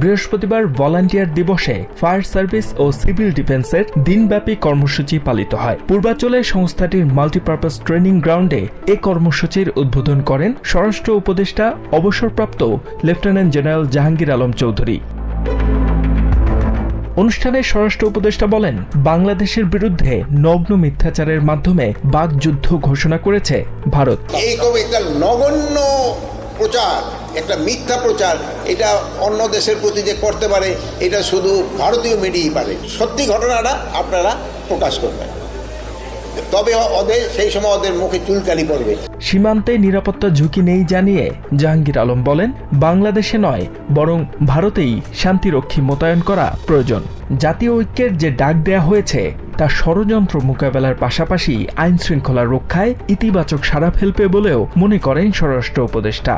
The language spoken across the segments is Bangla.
বৃহস্পতিবার ভলান্টিয়ার দিবসে ফায়ার সার্ভিস ও সিভিল ডিফেন্সের দিনব্যাপী কর্মসূচি পালিত হয়। পূর্বাঞ্চলে সংস্থাটির মাল্টিপারপাস ট্রেনিং গ্রাউন্ডে এ কর্মসূচির উদ্বোধন করেন স্বরাষ্ট্র উপদেষ্টা অবসরপ্রাপ্ত লেফটেন্যান্ট জেনারেল জাহাঙ্গীর আলম চৌধুরী। অনুষ্ঠানে স্বরাষ্ট্র উপদেষ্টা বলেন, বাংলাদেশের বিরুদ্ধে নগ্ন মিথ্যাচারের মাধ্যমে বাকযুদ্ধ ঘোষণা করেছে ভারত। এই একটা নগণ্য প্রচার, একটা মিথ্যা প্রচার, এটা অন্য দেশের প্রতি যে করতে পারে এটা শুধু ভারতীয় মিডিয়াই পারে। সত্যি ঘটনাটা আপনারা প্রকাশ করবেন, তবে ওদের সেই সময় ওদের মুখে চুলকানি পড়বে। সীমান্তে নিরাপত্তা ঝুঁকি নেই জানিয়ে জাহাঙ্গীর আলম বলেন, বাংলাদেশে নয় বরং ভারতেই শান্তিরক্ষী মোতায়েন করা প্রয়োজন। জাতীয় ঐক্যের যে ডাক দেয়া হয়েছে তা ষড়যন্ত্র মোকাবেলার পাশাপাশি আইন শৃঙ্খলা রক্ষায় ইতিবাচক সাড়া ফেলবে বলেও মনে করেন স্বরাষ্ট্র উপদেষ্টা।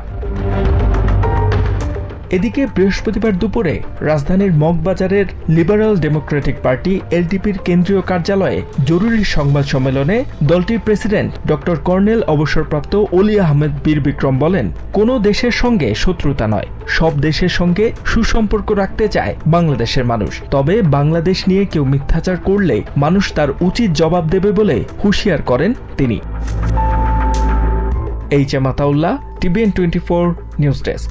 এদিকে বৃহস্পতিবার দুপুরে রাজধানীর মগবাজারের লিবারেল ডেমোক্রেটিক পার্টি এলডিপির কেন্দ্রীয় কার্যালয়ে জরুরি সংবাদ সম্মেলনে দলটির প্রেসিডেন্ট ডক্টর কর্নেল অবসরপ্রাপ্ত অলি আহমেদ বীর বিক্রম বলেন, কোনো দেশের সঙ্গে শত্রুতা নয়, সব দেশের সঙ্গে সুসম্পর্ক রাখতে চায় বাংলাদেশের মানুষ। তবে বাংলাদেশ নিয়ে কেউ মিথ্যাচার করলে মানুষ তার উচিত জবাব দেবে বলে হুঁশিয়ার করেন তিনি। H M Ataullah, TBN 24 news desk.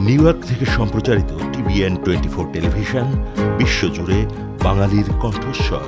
New York থেকে সম্প্রচারিত টিবিএন 24 টেলিভিশন বিশ্বজুড়ে বাঙালির কণ্ঠস্বর।